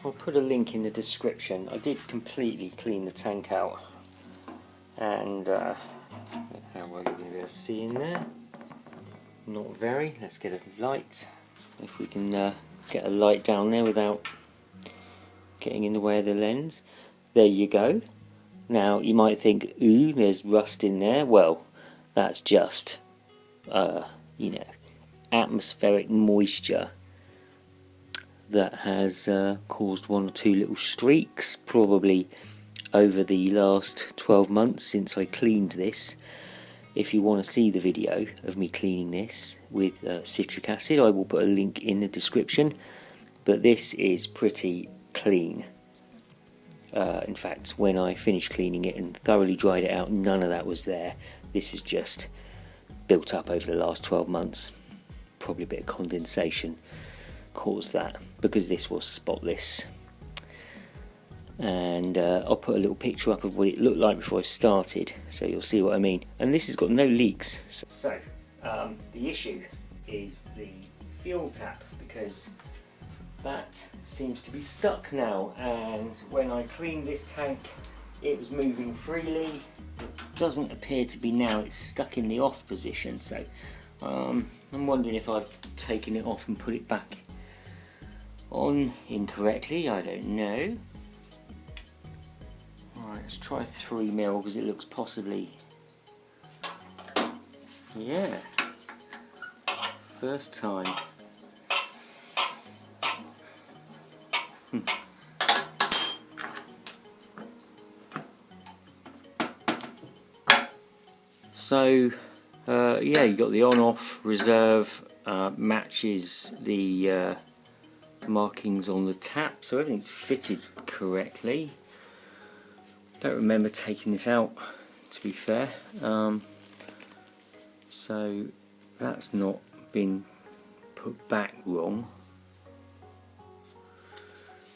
I'll put a link in the description. I did completely clean the tank out, and how well you're going to be able to see in there? Not very. Let's get a light. If we can get a light down there without getting in the way of the lens. There you go. Now you might think, ooh, there's rust in there. Well, that's just you know, atmospheric moisture that has caused one or two little streaks, probably over the last 12 months since I cleaned this. If you want to see the video of me cleaning this with citric acid, I will put a link in the description, but this is pretty clean. In fact, when I finished cleaning it and thoroughly dried it out, none of that was there. This is just built up over the last 12 months. Probably a bit of condensation caused that, because this was spotless. And I'll put a little picture up of what it looked like before I started, so you'll see what I mean. And this has got no leaks. So the issue is the fuel tap, because that seems to be stuck now, and when I cleaned this tank it was moving freely. It doesn't appear to be now. It's stuck in the off position, so I'm wondering if I've taken it off and put it back on incorrectly. I don't know. Alright, let's try 3mm, because it looks possibly, yeah, first time. So yeah, you got the on-off reserve, matches the markings on the tap, so everything's fitted correctly. Don't remember taking this out, to be fair, so that's not been put back wrong.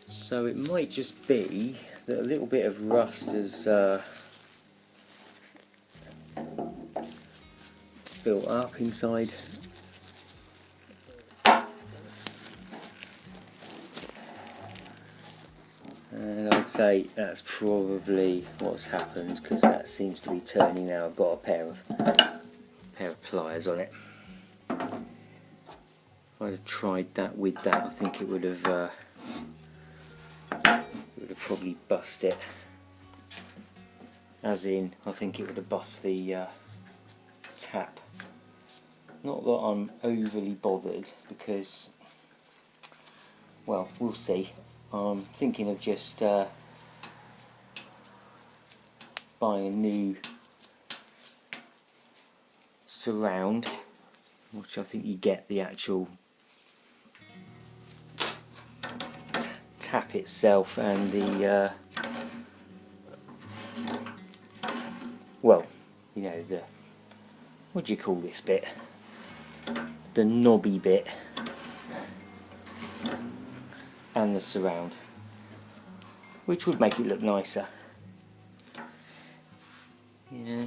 So it might just be that a little bit of rust has built up inside. And I'd say that's probably what's happened, because that seems to be turning now. I've got a pair of pliers on it. If I'd have tried that with that, I think it would have probably bust it. As in, I think it would have bust the tap. Not that I'm overly bothered, because, well, we'll see. I'm thinking of just buying a new surround, which I think you get the actual tap itself and the well, you know, the, what do you call this bit, the knobby bit, and the surround, which would make it look nicer. Yeah.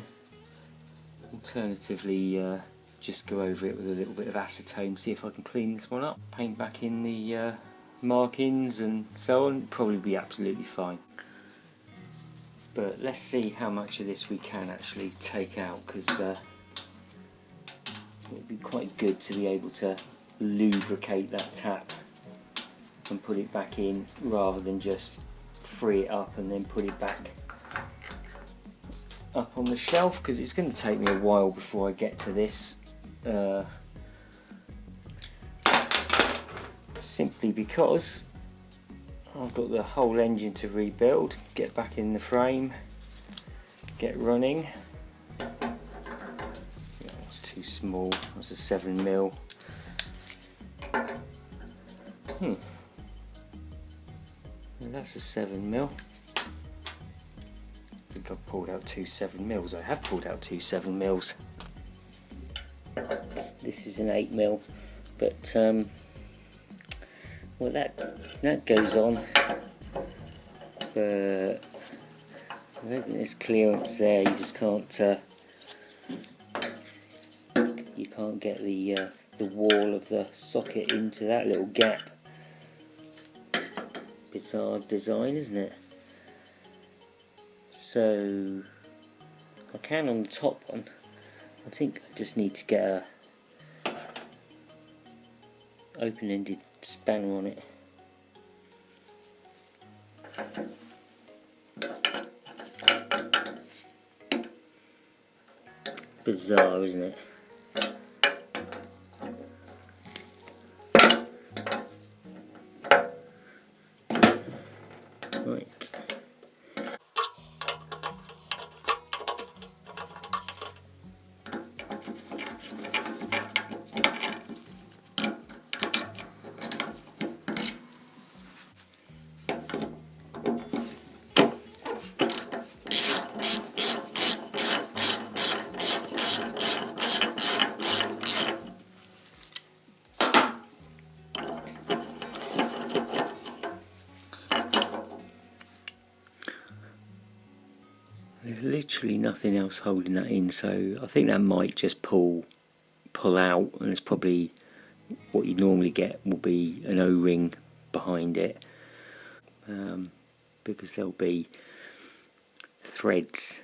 Alternatively, just go over it with a little bit of acetone, see if I can clean this one up, paint back in the markings and so on. Probably be absolutely fine. But let's see how much of this we can actually take out, because it would be quite good to be able to lubricate that tap and put it back in, rather than just free it up and then put it back up on the shelf, because it's going to take me a while before I get to this, simply because I've got the whole engine to rebuild, get back in the frame, get running. Yeah, it's too small, that's a 7mm. That's a 7mm. I think I've pulled out two 7mm. I have pulled out two 7mm. This is an 8mm, but well, that goes on. But I don't think there's clearance there. You just can't. You can't get the wall of the socket into that little gap. bizarre design, isn't it? So I can on the top one. I think I just need to get a open-ended spanner on it. Bizarre, isn't it? Right. There's literally nothing else holding that in, so I think that might just pull out, and it's probably what you normally get will be an O-ring behind it, because there'll be threads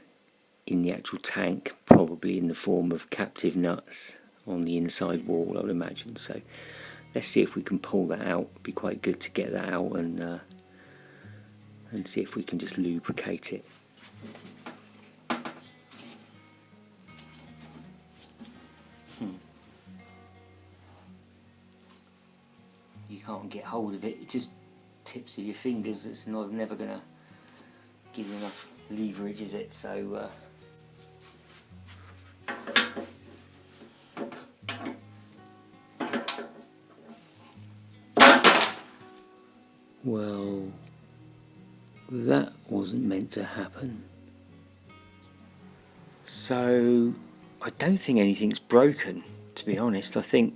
in the actual tank, probably in the form of captive nuts on the inside wall, I would imagine. So let's see if we can pull that out. It'd be quite good to get that out and see if we can just lubricate it. You can't get hold of it, it just tips of your fingers. It's never going to give you enough leverage, is it? So well, that wasn't meant to happen. So I don't think anything's broken, to be honest. I think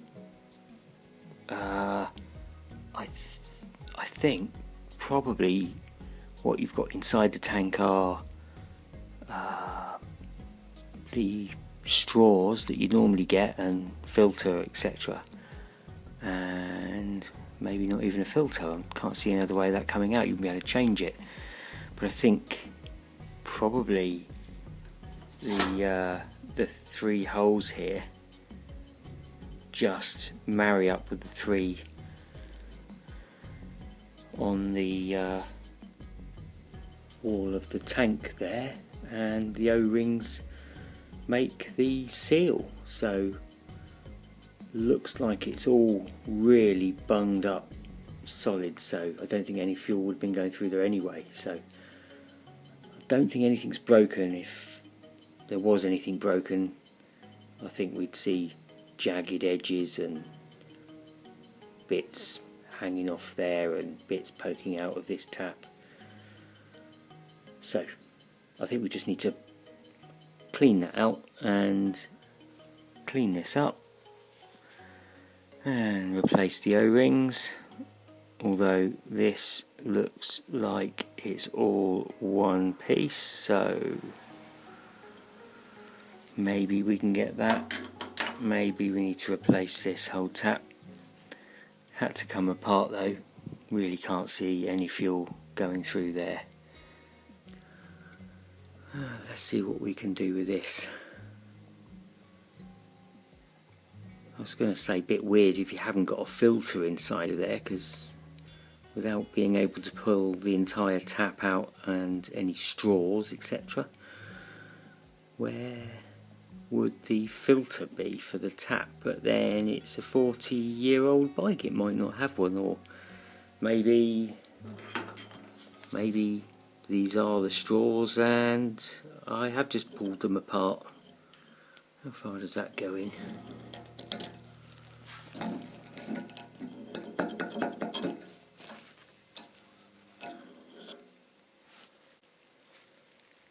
I think probably what you've got inside the tank are the straws that you normally get and filter, etc. And maybe not even a filter. I can't see any other way of that coming out. You'll be able to change it. But I think probably the three holes here just marry up with the three on the wall of the tank there, and the O-rings make the seal. So looks like it's all really bunged up solid, so I don't think any fuel would have been going through there anyway. So I don't think anything's broken. If there was anything broken, I think we'd see jagged edges and bits hanging off there and bits poking out of this tap. So I think we just need to clean that out and clean this up and replace the O-rings, although this looks like it's all one piece, so maybe we can get that. Maybe we need to replace this whole tap. Had to come apart though, really can't see any fuel going through there. Let's see what we can do with this. I was going to say a bit weird if you haven't got a filter inside of there, because without being able to pull the entire tap out and any straws, etc., where would the filter be for the tap? But then it's a 40-year-old bike, it might not have one. Or maybe these are the straws and I have just pulled them apart. How far does that go in?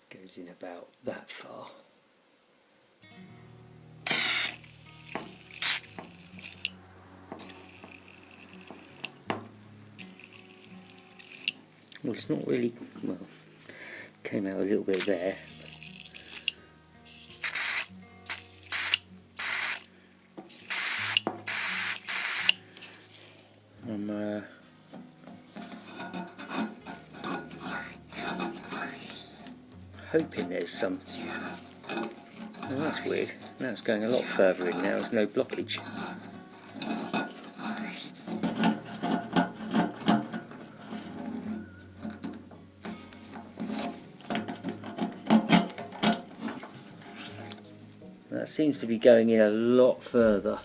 Goes in about that far. Well, it's not really, well, came out a little bit there. hoping there's some. Oh, that's weird. Now it's going a lot further in now, there's no blockage. That seems to be going in a lot further.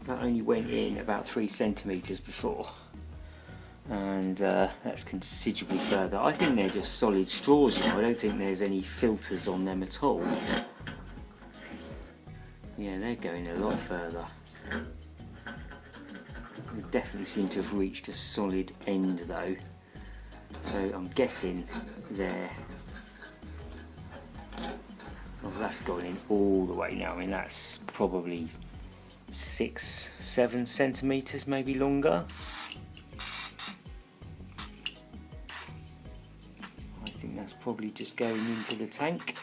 That only went in about 3 centimetres before, and that's considerably further. I think they're just solid straws, you know. I don't think there's any filters on them at all. Yeah, they're going a lot further. They definitely seem to have reached a solid end though, so I'm guessing they're... Oh, that's gone in all the way now. I mean, that's probably 6-7 centimetres, maybe longer. I think that's probably just going into the tank.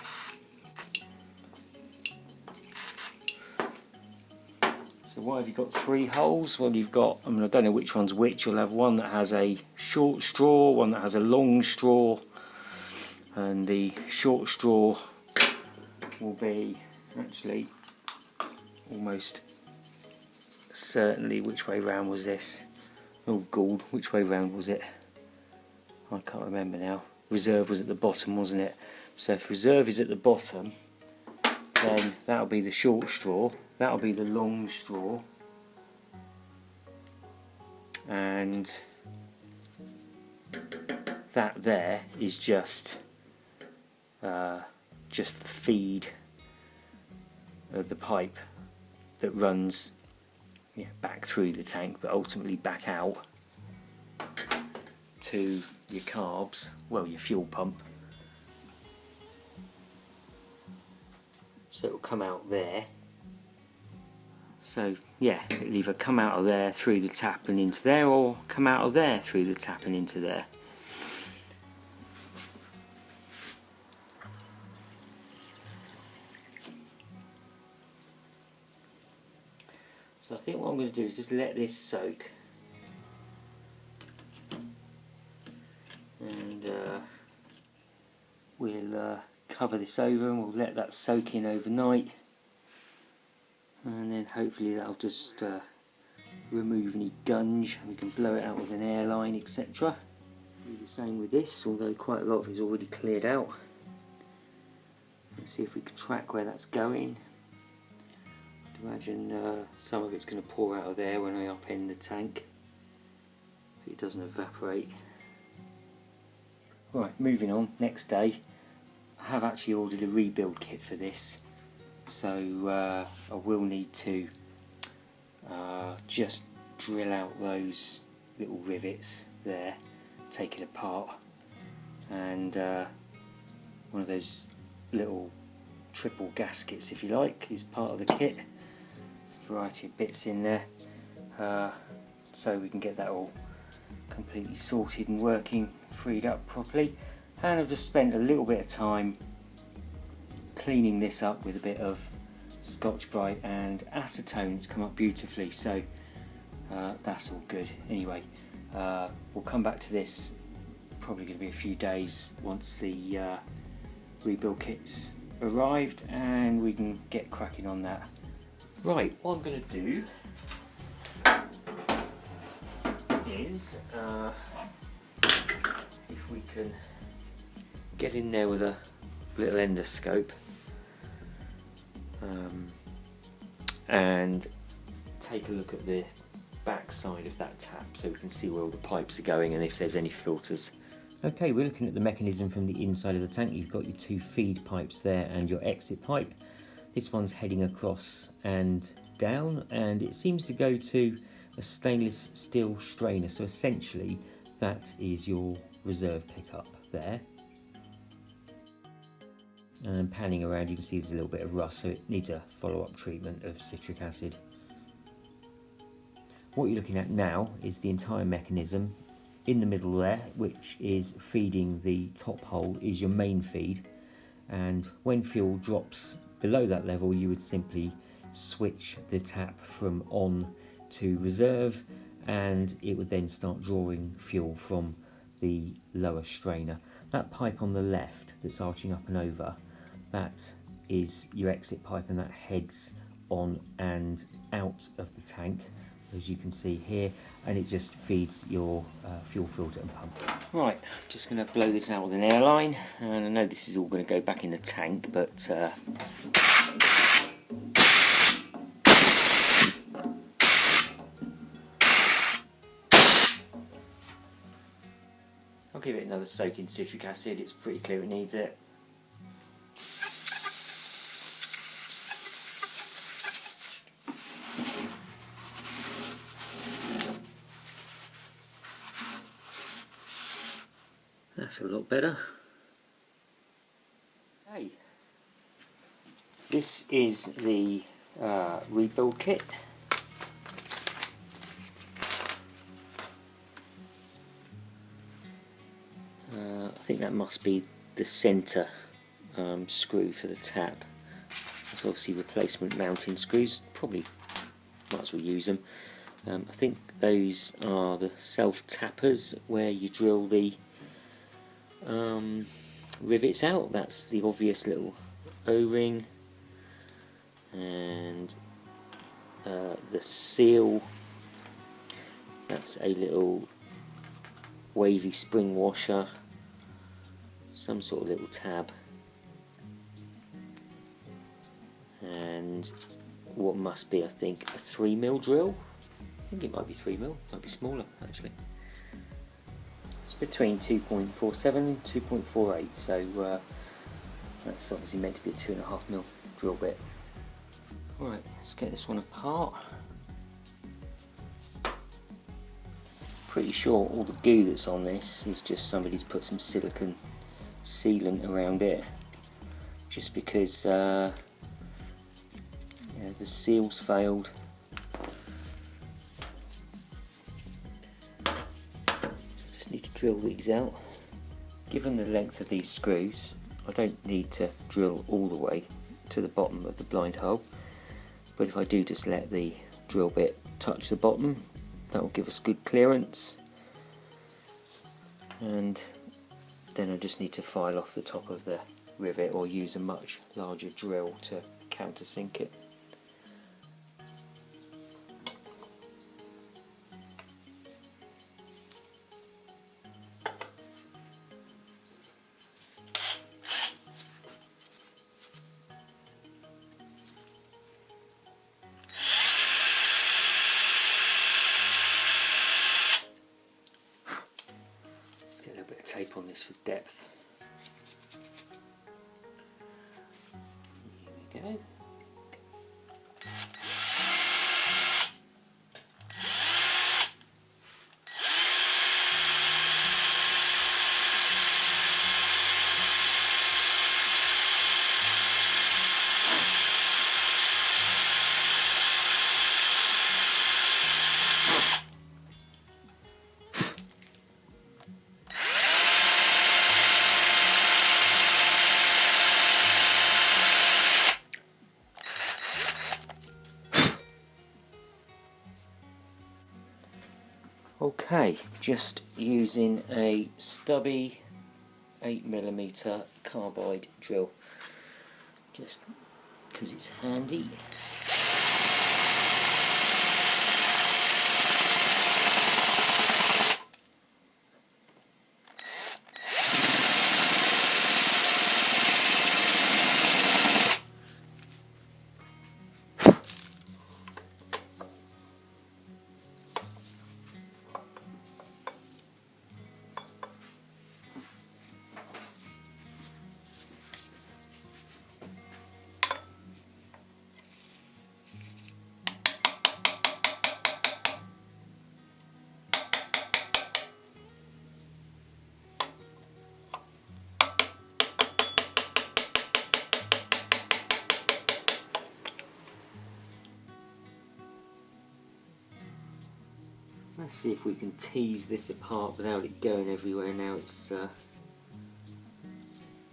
So why have you got 3 holes? Well, you've got, I mean, I don't know which one's which. You'll have one that has a short straw, one that has a long straw, and the short straw will be actually almost certainly, which way round was this? Oh God, which way round was it? I can't remember now. Reserve was at the bottom, wasn't it? So if reserve is at the bottom, then that'll be the short straw, that'll be the long straw, and that there is just the feed of the pipe that runs back through the tank, but ultimately back out to your carbs, well, your fuel pump. So it'll come out there. So yeah, it'll either come out of there through the tap and into there, or come out of there through the tap and into there. So I think what I'm going to do is just let this soak, and we'll cover this over and we'll let that soak in overnight, and then hopefully that'll just remove any gunge, and we can blow it out with an airline, etc. Do the same with this, although quite a lot of it is already cleared out. Let's see if we can track where that's going. I imagine some of it's going to pour out of there when I upend the tank, if it doesn't evaporate. Right, moving on, next day. I have actually ordered a rebuild kit for this, so I will need to just drill out those little rivets there, take it apart, and one of those little triple gaskets, if you like, is part of the kit. Variety of bits in there, so we can get that all completely sorted and working, freed up properly. And I've just spent a little bit of time cleaning this up with a bit of Scotch-Brite and acetone. It's come up beautifully, so that's all good. Anyway, we'll come back to this, probably going to be a few days once the rebuild kit's arrived, and we can get cracking on that. Right, what I'm going to do is, if we can get in there with a little endoscope and take a look at the back side of that tap, so we can see where all the pipes are going and if there's any filters. Okay, we're looking at the mechanism from the inside of the tank. You've got your 2 feed pipes there and your exit pipe. This one's heading across and down, and it seems to go to a stainless steel strainer, so essentially that is your reserve pickup there. And panning around, you can see there's a little bit of rust, so it needs a follow-up treatment of citric acid. What you're looking at now is the entire mechanism. In the middle there, which is feeding the top hole, is your main feed, and when fuel drops below that level, you would simply switch the tap from on to reserve, and it would then start drawing fuel from the lower strainer. That pipe on the left that's arching up and over, that is your exit pipe, and that heads on and out of the tank, as you can see here, and it just feeds your fuel filter and pump. Right, just going to blow this out with an airline, and I know this is all going to go back in the tank, but I'll give it another soak in citric acid. It's pretty clear it needs it. That's a lot better. Okay. This is the rebuild kit. I think that must be the centre screw for the tap. That's obviously replacement mounting screws. Probably might as well use them. I think those are the self-tappers where you drill the rivets out. That's the obvious little O-ring, and the seal, that's a little wavy spring washer, some sort of little tab, and what must be, I think, a 3mm drill. I think it might be 3mm, might be smaller actually. It's between 2.47 and 2.48, so that's obviously meant to be a 2.5mm drill bit. Right, let's get this one apart. Pretty sure all the goo that's on this is just somebody's put some silicone sealant around it, just because yeah, the seals failed. Need to drill these out. Given the length of these screws, I don't need to drill all the way to the bottom of the blind hole, but if I do just let the drill bit touch the bottom, that will give us good clearance, and then I just need to file off the top of the rivet or use a much larger drill to countersink it. Get a little bit of tape on this for depth. Here we go. Okay, just using a stubby 8mm carbide drill, just because it's handy. Let's see if we can tease this apart without it going everywhere now it's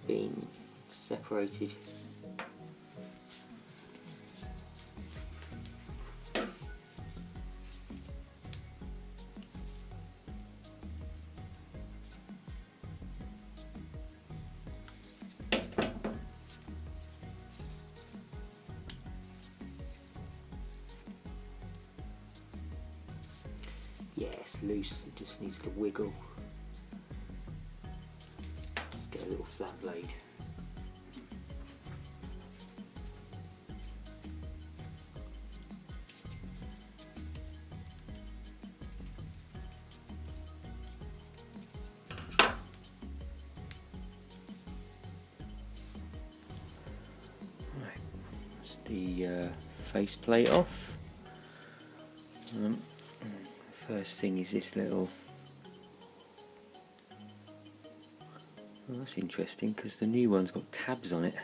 been separated. less loose, it just needs to wiggle. Just get a little flat blade. Right, that's the face plate off. First thing is this little. Well, that's interesting because the new one's got tabs on it.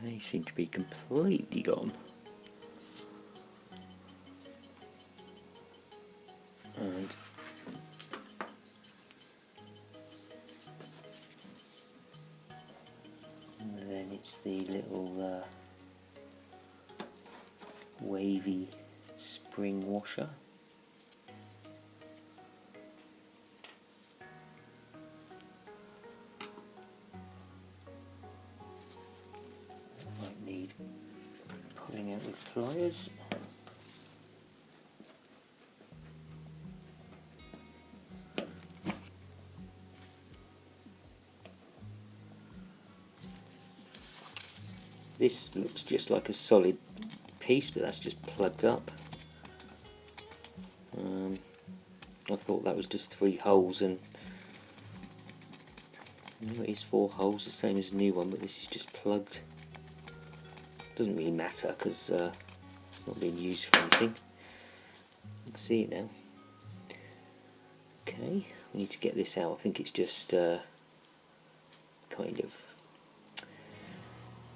They seem to be completely gone. And then it's the little wavy spring washer. Might need pulling out with pliers. This looks just like a solid piece, but that's just plugged up. I thought that was just 3 holes, and no, it is 4 holes, the same as the new one, but this is just plugged. Doesn't really matter because it's not being used for anything. You can see it now. Okay, we need to get this out. I think it's just kind of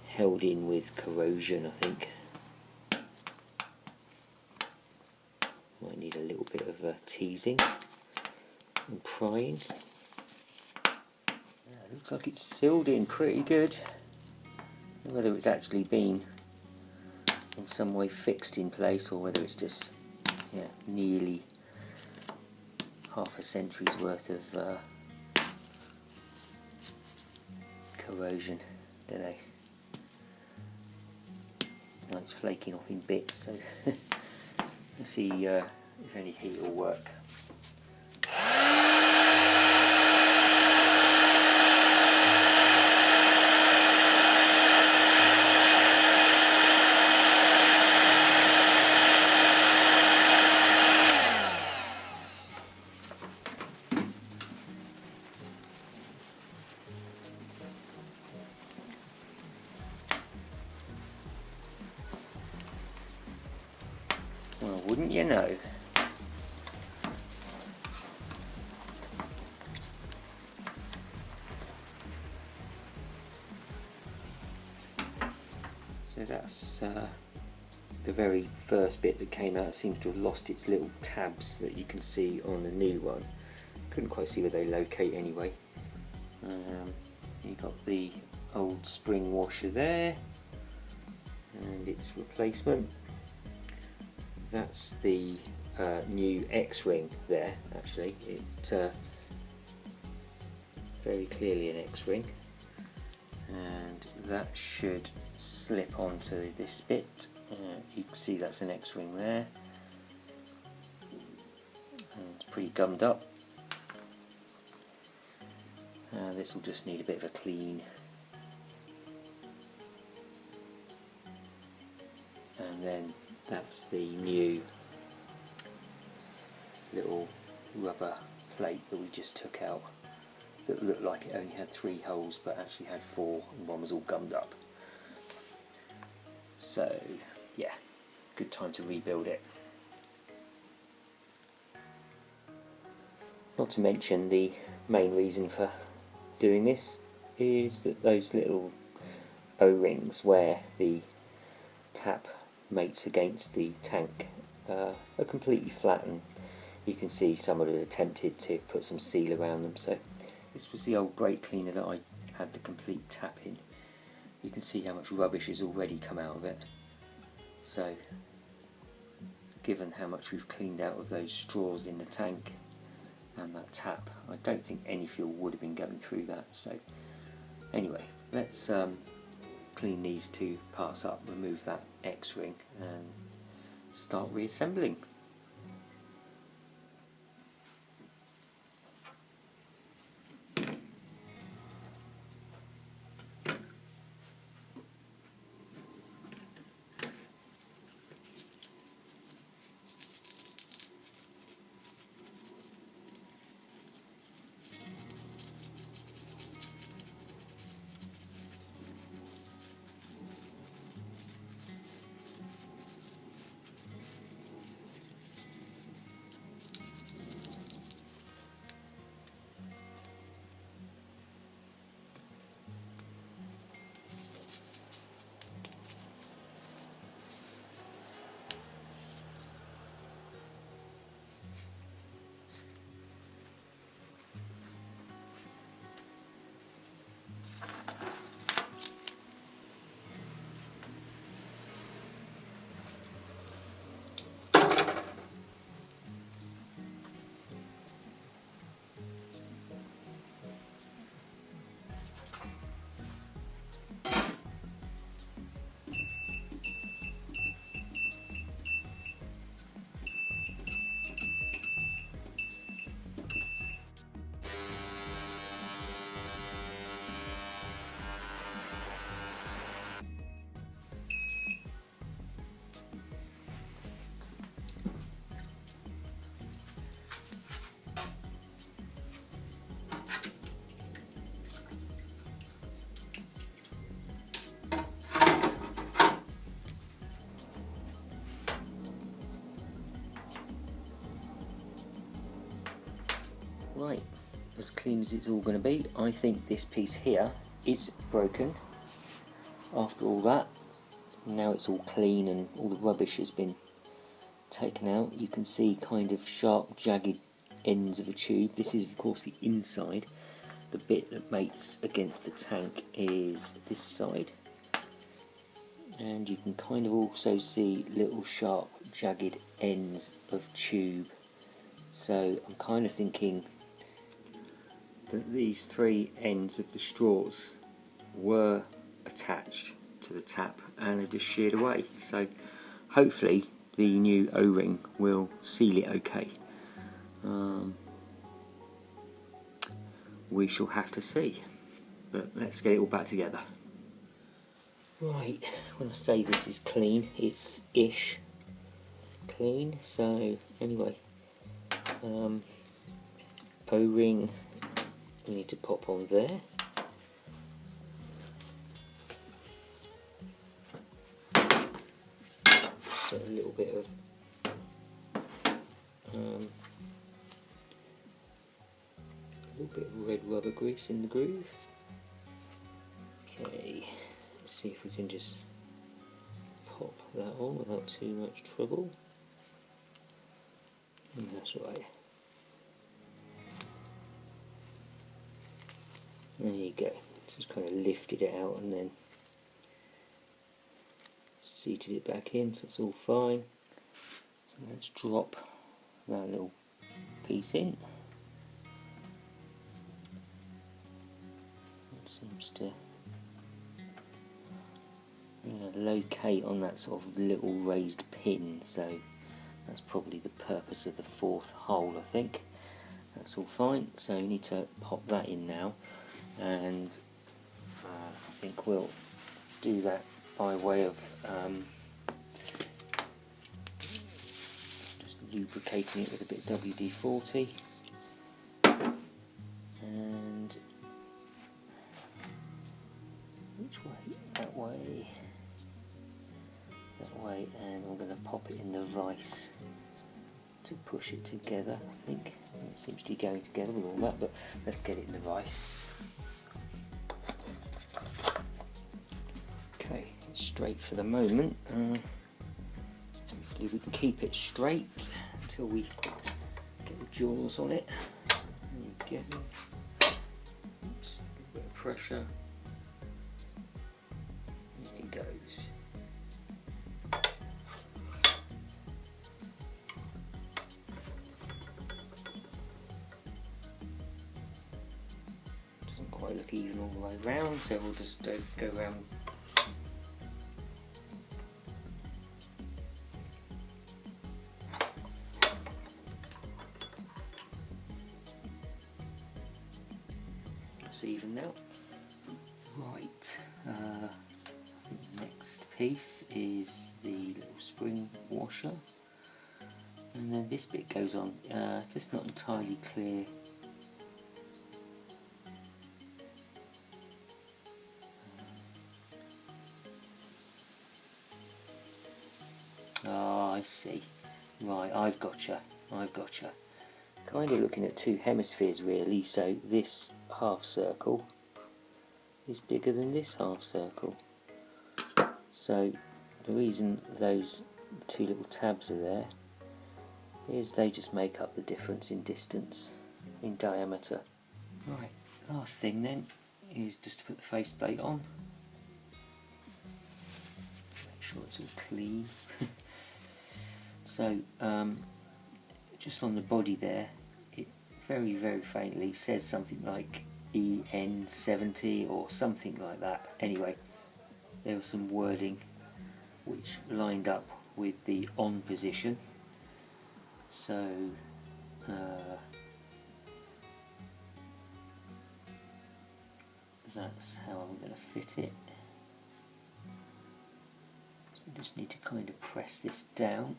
held in with corrosion, I think. Might need a little bit of teasing and prying. Yeah, it looks like it's sealed in pretty good. Whether it's actually been in some way fixed in place or whether it's just nearly half a century's worth of corrosion. Don't know. Now it's flaking off in bits, so let's see if any heat will work. Well, wouldn't you know? So that's the very first bit that came out. It seems to have lost its little tabs that you can see on the new one. Couldn't quite see where they locate anyway. You got the old spring washer there and its replacement. That's the new X-ring there, actually. It very clearly an X-ring, and that should slip onto this bit. You can see that's an X-ring there, and it's pretty gummed up. This will just need a bit of a clean, and then that's the new little rubber plate that we just took out that looked like it only had 3 holes but actually had 4, and one was all gummed up. So yeah, good time to rebuild it. Not to mention the main reason for doing this is that those little O-rings where the tap mates against the tank are completely flat, and you can see someone had attempted to put some seal around them. So this was the old brake cleaner that I had the complete tap in. You can see how much rubbish has already come out of it. So given how much we've cleaned out of those straws in the tank and that tap, I don't think any fuel would have been going through that. So anyway, let's clean these 2 parts up, remove that X-ring and start reassembling. Right, as clean as it's all going to be. I think this piece here is broken after all that. Now it's all clean and all the rubbish has been taken out. You can see kind of sharp, jagged ends of a tube. This is of course the inside. The bit that mates against the tank is this side, and you can kind of also see little sharp, jagged ends of tube. So I'm kind of thinking that these three ends of the straws were attached to the tap and are just sheared away. So hopefully the new O-ring will seal it okay. We shall have to see, but let's get it all back together. Right, when I say this is clean, it's ish clean. So anyway, O-ring we need to pop on there. So a little bit of red rubber grease in the groove. Okay, let's see if we can just pop that on without too much trouble. And that's right. There you go. Just kind of lifted it out and then seated it back in, so it's all fine. So let's drop that little piece in. It seems to locate on that sort of little raised pin, so that's probably the purpose of the fourth hole, I think. That's all fine, so you need to pop that in now, and I think we'll do that by way of just lubricating it with a bit of WD-40, and which way? That way, and I'm going to pop it in the vise to push it together. I think it seems to be going together with all that, but let's get it in the vise. Okay, it's straight for the moment. Hopefully we can keep it straight until we get the jaws on it. There you go. Oops, a bit of pressure. There it goes. Doesn't quite look even all the way round, so we'll just go around. Even now. Right, next piece is the little spring washer, and then this bit goes on, just not entirely clear. Oh, I see. Right, I've gotcha. Kind of looking at two hemispheres really, so this half circle is bigger than this half circle. So the reason those two little tabs are there is they just make up the difference in distance, in diameter. Right, last thing then is just to put the faceplate on. Make sure it's all clean. So just on the body there, it very, very faintly says something like EN70 or something like that. Anyway, there was some wording which lined up with the on position. So that's how I'm going to fit it. So we just need to kind of press this down.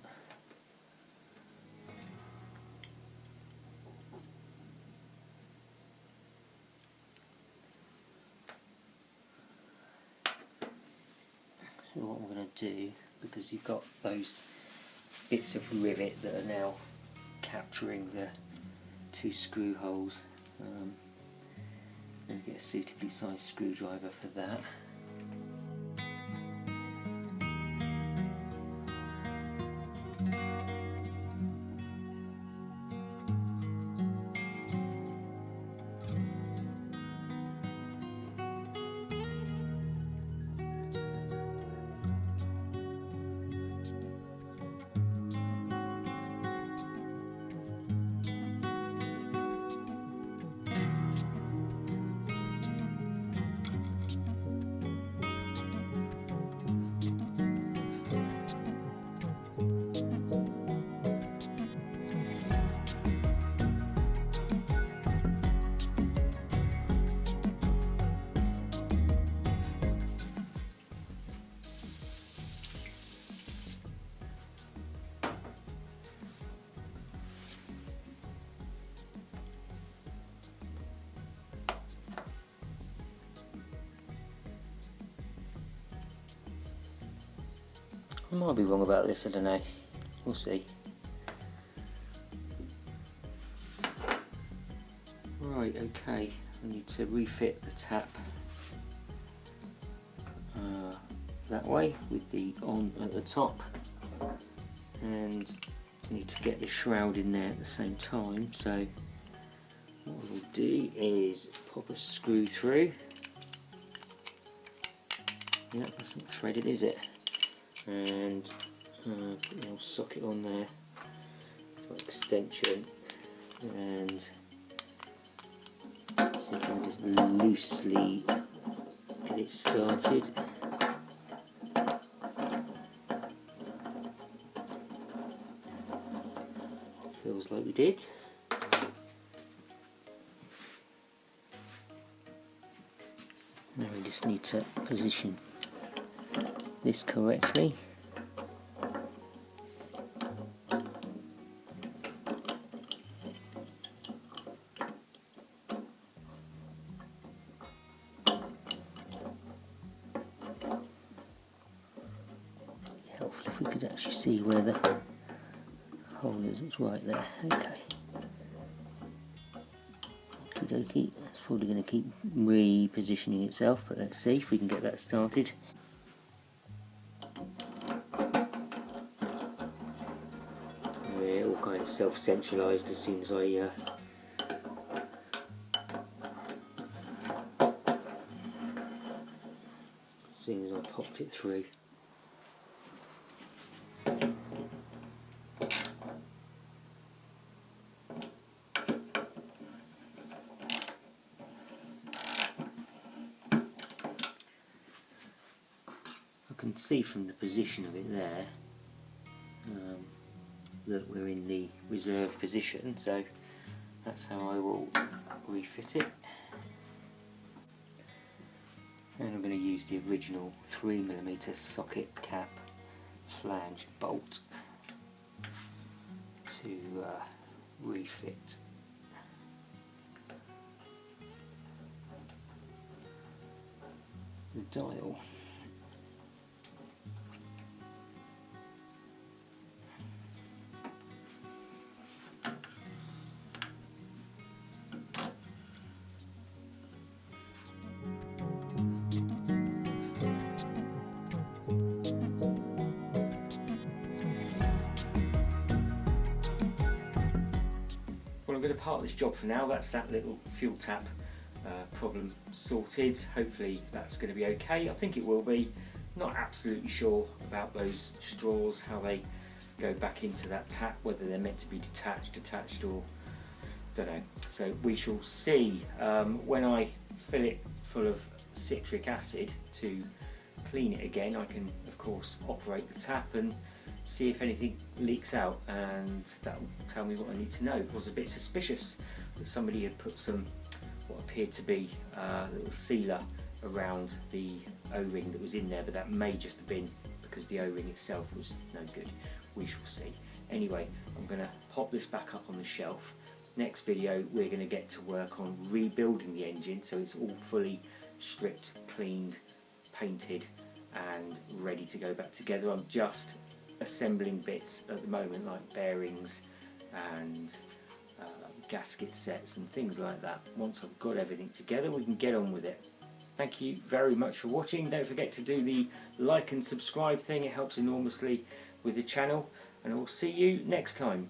So what I'm going to do, because you've got those bits of rivet that are now capturing the 2 screw holes. And get a suitably sized screwdriver for that. I might be wrong about this, I don't know. We'll see. Right, okay, I need to refit the tap that way with the on at the top, and I need to get the shroud in there at the same time. So what we'll do is pop a screw through. Yeah, that's not threaded, is it? And put the old socket on there for extension, and see if I can just loosely get it started. Feels like we did. Now we just need to position this correctly. Helpful if we could actually see where the hole is. It's right there. Okay. Okie dokie. That's probably going to keep repositioning itself, but let's see if we can get that started. Yeah, all kind of self-centralised as soon as I popped it through. I can see from the position of it there that we're in the reserve position, so that's how I will refit it. And I'm going to use the original 3mm socket cap flanged bolt to refit. The dial. Well, I'm going to park this job for now. That's that little fuel tap problem sorted. Hopefully that's going to be okay. I think it will be. Not absolutely sure about those straws, how they go back into that tap, whether they're meant to be attached or don't know. So we shall see. When I fill it full of citric acid to clean it again, I can of course operate the tap and see if anything leaks out, and that will tell me what I need to know. It was a bit suspicious that somebody had put some what appeared to be a little sealer around the O-ring that was in there, but that may just have been because the O-ring itself was no good. We shall see. Anyway, I'm going to pop this back up on the shelf. Next video we're going to get to work on rebuilding the engine so it's all fully stripped, cleaned, painted and ready to go back together. I'm just assembling bits at the moment, like bearings and gasket sets and things like that. Once I've got everything together, we can get on with it. Thank you very much for watching. Don't forget to do the like and subscribe thing, it helps enormously with the channel, and I will see you next time.